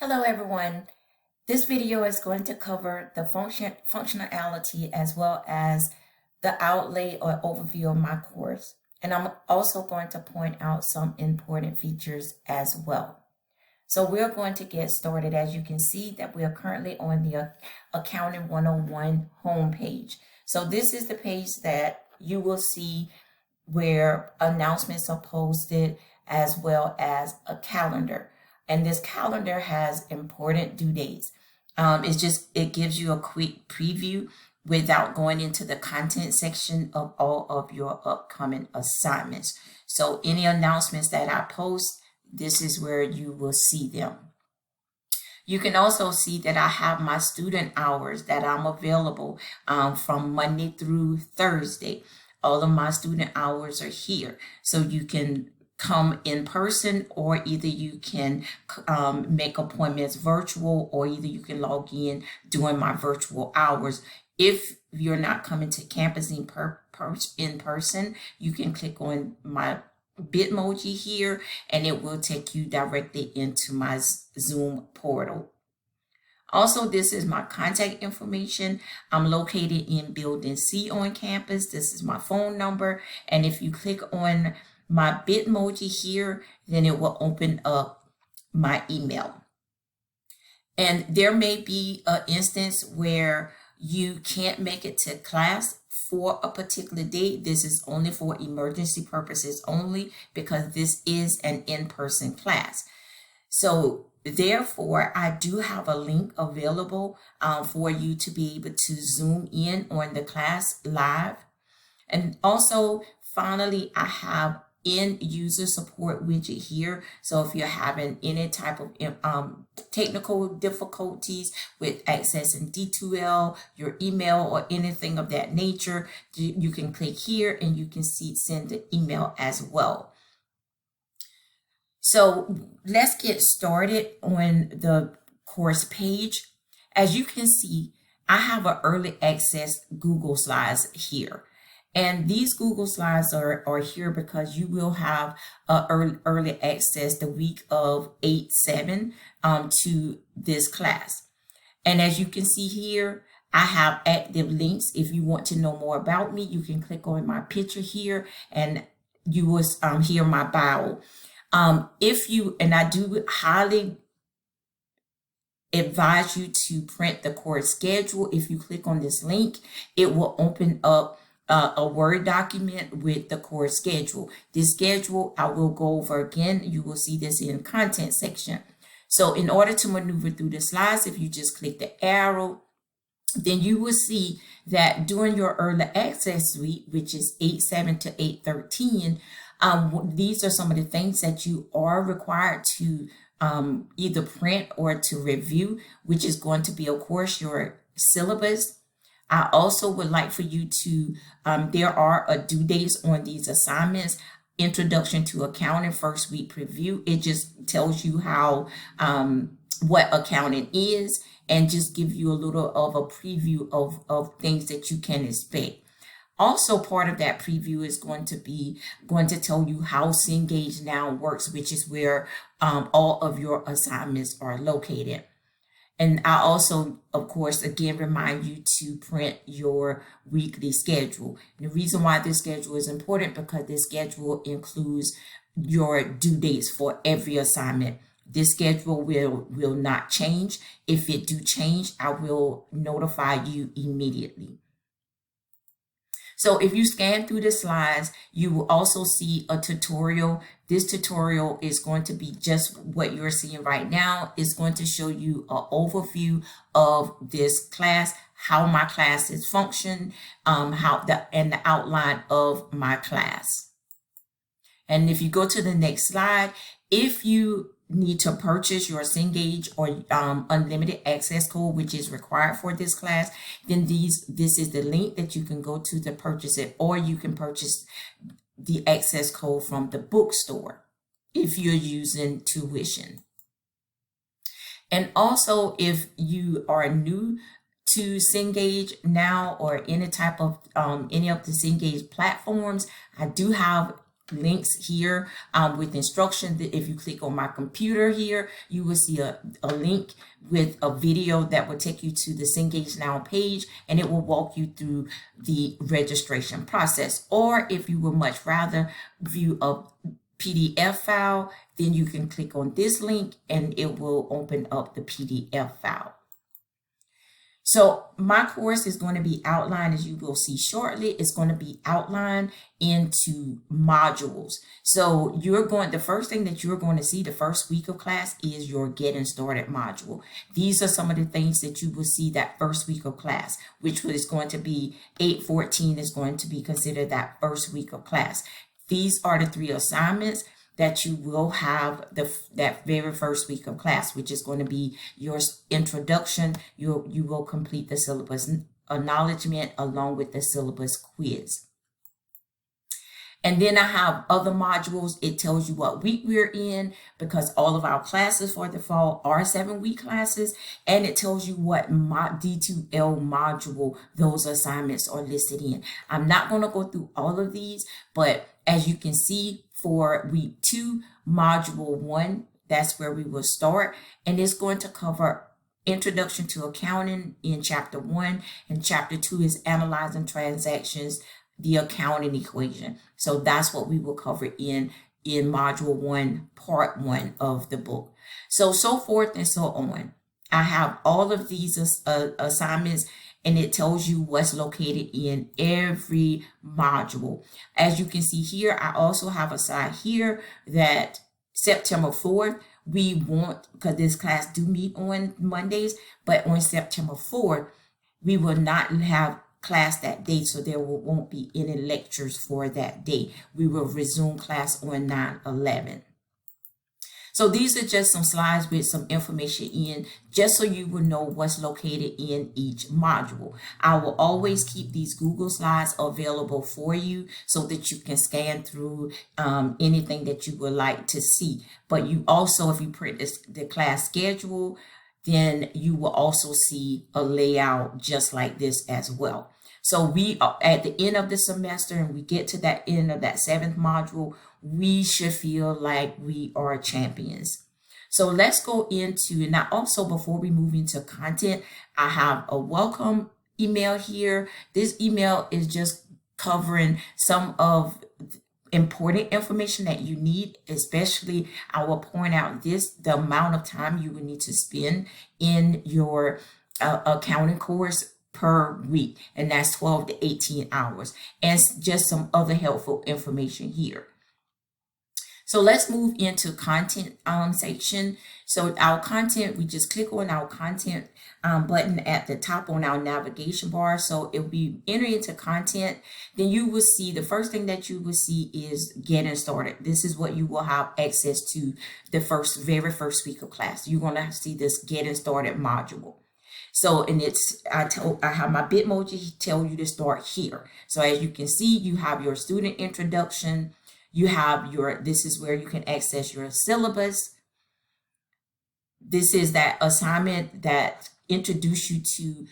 Hello everyone. This video is going to cover the functionality as well as the outlay or overview of my course. And I'm also going to point out some important features as well. So we're going to get started. As you can see that we are currently on the Accounting 101 homepage. So this is the page that you will see where announcements are posted as well as a calendar. And this calendar has important due dates. It gives you a quick preview without going into the content section of all of your upcoming assignments. So any announcements that I post, this is where you will see them. You can also see that I have my student hours that I'm available from Monday through Thursday. All of my student hours are here. So you can come in person, or either you can make appointments virtual, or either you can log in during my virtual hours. If you're not coming to campus in person, you can click on my Bitmoji here and it will take you directly into my Zoom portal. Also, this is my contact information. I'm located in Building C on campus. This is my phone number. And if you click on my Bitmoji here, then it will open up my email. And there may be an instance where you can't make it to class for a particular date. This is only for emergency purposes only, because this is an in-person class. So therefore, I do have a link available for you to be able to zoom in on the class live. And also, finally, I have end user support widget here. So if you're having any type of technical difficulties with accessing D2L, your email, or anything of that nature, you can click here and you can send the email as well. So let's get started on the course page. As you can see, I have an early access Google Slides here. And these Google Slides are here because you will have early access the week of 8/7 to this class. And as you can see here, I have active links. If you want to know more about me, you can click on my picture here and you will hear my bio. And I do highly advise you to print the course schedule. If you click on this link, it will open up a Word document with the course schedule. This schedule I will go over again. You will see this in content section. So in order to maneuver through the slides, if you just click the arrow, then you will see that during your early access week, which is 8/7 to 8/13, these are some of the things that you are required to either print or to review, which is going to be, of course, your syllabus. I also would like for you to, there are due dates on these assignments. Introduction to Accounting, first week preview. It just tells you how, what accounting is, and just give you a little of a preview of things that you can expect. Also, part of that preview is going to tell you how Cengage now works, which is where all of your assignments are located. And I also, of course, again, remind you to print your weekly schedule. And the reason why this schedule is important, because this schedule includes your due dates for every assignment. This schedule will not change. If it do change, I will notify you immediately. So if you scan through the slides, you will also see a tutorial. This tutorial is going to be just what you're seeing right now. It's going to show you an overview of this class, how my classes function, and the outline of my class. And if you go to the next slide, if you need to purchase your Cengage or unlimited access code, which is required for this class, then this is the link that you can go to purchase it, or you can purchase the access code from the bookstore if you're using tuition. And also, if you are new to Cengage now, or any type of any of the Cengage platforms, I do have links here with instructions. If you click on my computer here, you will see a link with a video that will take you to the Cengage Now page, and it will walk you through the registration process. Or if you would much rather view a PDF file, then you can click on this link and it will open up the PDF file. So my course is going to be outlined, as you will see shortly. It's going to be outlined into modules. So the first thing that you're going to see the first week of class is your Getting Started module. These are some of the things that you will see that first week of class, which is going to be 8/14 is going to be considered that first week of class. These are the 3 assignments that you will have that very first week of class, which is going to be your introduction. You will complete the syllabus acknowledgement along with the syllabus quiz. And then I have other modules. It tells you what week we're in, because all of our classes for the fall are 7-week classes. And it tells you what D2L module those assignments are listed in. I'm not going to go through all of these, but as you can see, for week 2, module 1, that's where we will start. And it's going to cover Introduction to Accounting in chapter 1. And chapter 2 is Analyzing Transactions, the accounting equation. So that's what we will cover in module 1, part 1 of the book. So forth and so on. I have all of these assignments, and it tells you what's located in every module. As you can see here, I also have a side here that September 4th, we want, because this class do meet on Mondays, but on September 4th, we will not have class that day, so there won't be any lectures for that day. We will resume class on 9/11. So these are just some slides with some information in, just so you will know what's located in each module. I will always keep these Google Slides available for you so that you can scan through anything that you would like to see. But you also, if you print the class schedule, then you will also see a layout just like this as well. So we are at the end of the semester, and we get to that end of that 7th module, we should feel like we are champions. So let's go into, now also before we move into content, I have a welcome email here. This email is just covering some of important information that you need, especially I will point out the amount of time you will need to spend in your accounting course per week, and that's 12 to 18 hours, and just some other helpful information here. So let's move into content section. So our content, we just click on our content button at the top on our navigation bar. So it will be entering into content. Then you will see, the first thing that you will see is Getting Started. This is what you will have access to the very first week of class. You're going to see this Getting Started module. So, and I have my Bitmoji tell you to start here. So as you can see, you have your student introduction. You have this is where you can access your syllabus. This is that assignment that introduce you to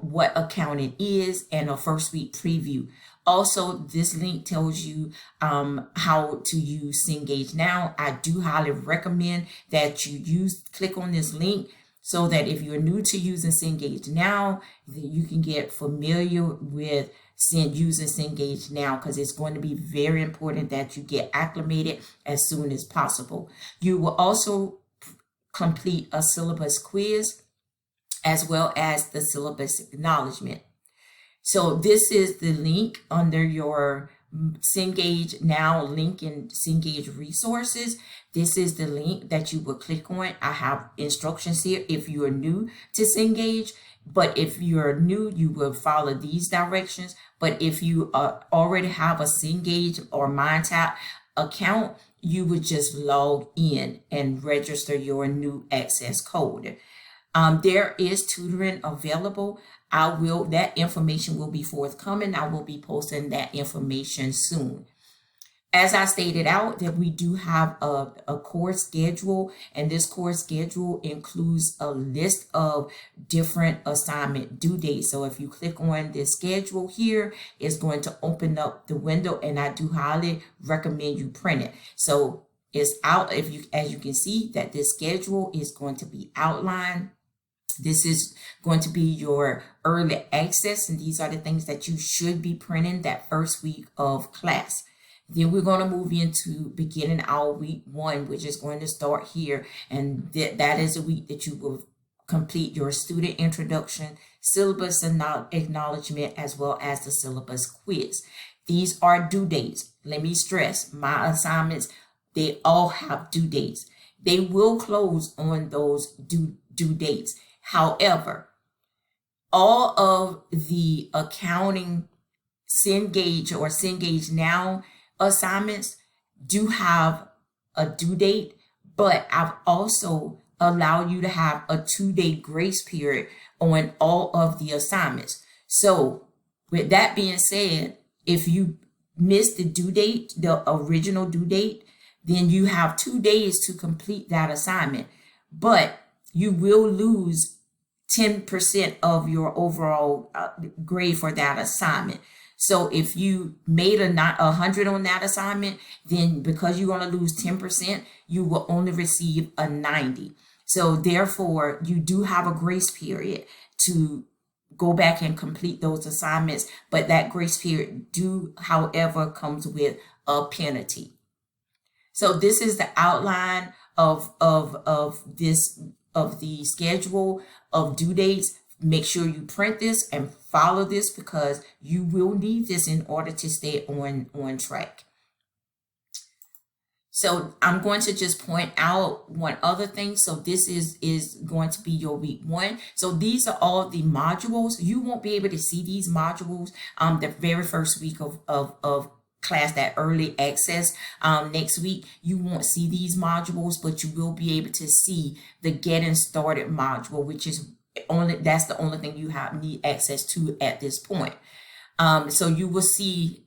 what accounting is, and a first week preview. Also, this link tells you how to use Cengage Now. I do highly recommend that you click on this link, so that if you're new to using Cengage Now, you can get familiar with using Cengage Now, because it's going to be very important that you get acclimated as soon as possible. You will also complete a syllabus quiz as well as the syllabus acknowledgement. So this is the link under your Cengage Now link in Cengage resources. This is the link that you will click on. I have instructions here if you are new to Cengage, but if you're new, you will follow these directions. But if you already have a Cengage or MindTap account, you would just log in and register your new access code. There is tutoring available. That information will be forthcoming. I will be posting that information soon. As I stated out, that we do have a course schedule, and this course schedule includes a list of different assignment due dates. So if you click on this schedule here, it's going to open up the window, and I do highly recommend you print it. So it's out, as you can see, that this schedule is going to be outlined. This is going to be your early access, and these are the things that you should be printing that first week of class. Then we're going to move into beginning our week 1, which is going to start here. And that is a week that you will complete your student introduction, syllabus acknowledgement, as well as the syllabus quiz. These are due dates. Let me stress, my assignments, they all have due dates. They will close on those due dates. However, all of the accounting Cengage or Cengage Now assignments do have a due date, but I've also allowed you to have a 2-day grace period on all of the assignments. So with that being said, if you miss the due date, the original due date, then you have 2 days to complete that assignment, but you will lose 10% of your overall grade for that assignment. So if you made a 100 on that assignment, then because you're going to lose 10%, you will only receive a 90. So therefore, you do have a grace period to go back and complete those assignments, but that grace period however, comes with a penalty. So this is the outline of the schedule of due dates. Make sure you print this and follow this, because you will need this in order to stay on track. So I'm going to just point out one other thing. So this is going to be your week 1. So these are all the modules. You won't be able to see these modules the very first week of class, that early access. Next week, you won't see these modules, but you will be able to see the getting started module, which is that's the only thing you need access to at this point. So you will see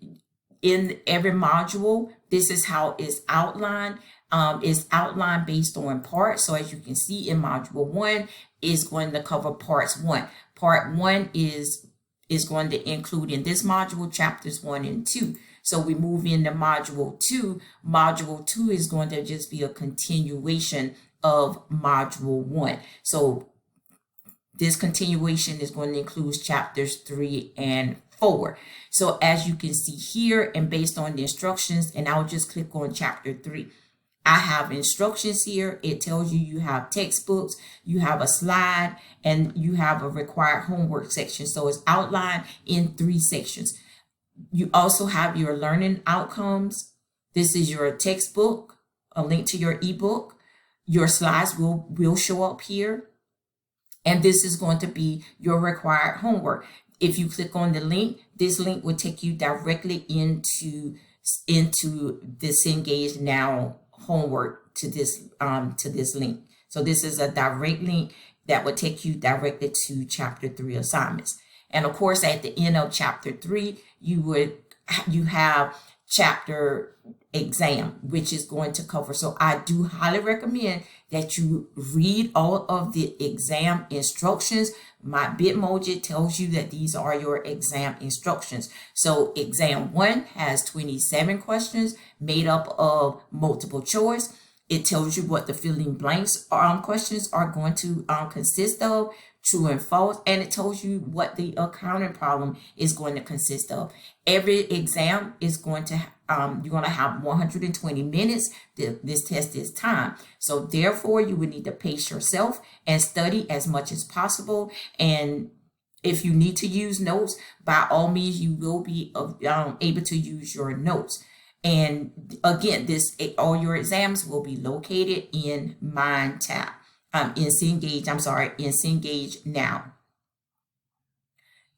in every module, this is how it's outlined. It's outlined based on parts. So as you can see in module 1 is going to cover parts 1. Part 1 is going to include in this module chapters 1 and 2. So we move into module 2. Module 2 is going to just be a continuation of module 1. So this continuation is going to include chapters 3 and 4. So as you can see here, and based on the instructions, and I'll just click on chapter 3. I have instructions here. It tells you have textbooks, you have a slide, and you have a required homework section. So it's outlined in 3 sections. You also have your learning outcomes. This is your textbook, a link to your ebook. Your slides will show up here. And this is going to be your required homework. If you click on the link, this link will take you directly into the Cengage Now homework to this link. So this is a direct link that will take you directly to chapter 3 assignments. And of course, at the end of chapter 3, you have chapter exam, which is going to cover. So I do highly recommend that you read all of the exam instructions. My Bitmoji tells you that these are your exam instructions. So exam 1 has 27 questions made up of multiple choice. It tells you what the filling blanks questions are going to consist of, true and false, and it tells you what the accounting problem is going to consist of. Every exam is going to you're going to have 120 minutes. This test is time. So therefore, you would need to pace yourself and study as much as possible. And if you need to use notes, by all means, you will be able to use your notes. And again, all your exams will be located in Mind tab. In Cengage Now.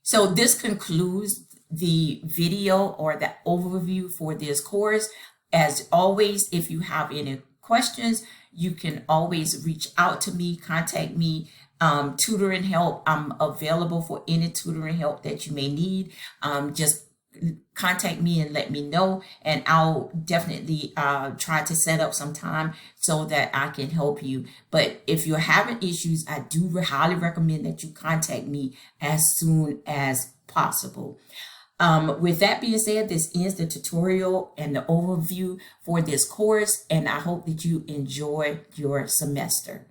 So this concludes the video or the overview for this course. As always, if you have any questions, you can always reach out to me, contact me. Tutoring help, I'm available for any tutoring help that you may need. Just contact me and let me know, and I'll definitely try to set up some time so that I can help you. But if you're having issues, I do highly recommend that you contact me as soon as possible. With that being said, this ends the tutorial and the overview for this course, and I hope that you enjoy your semester.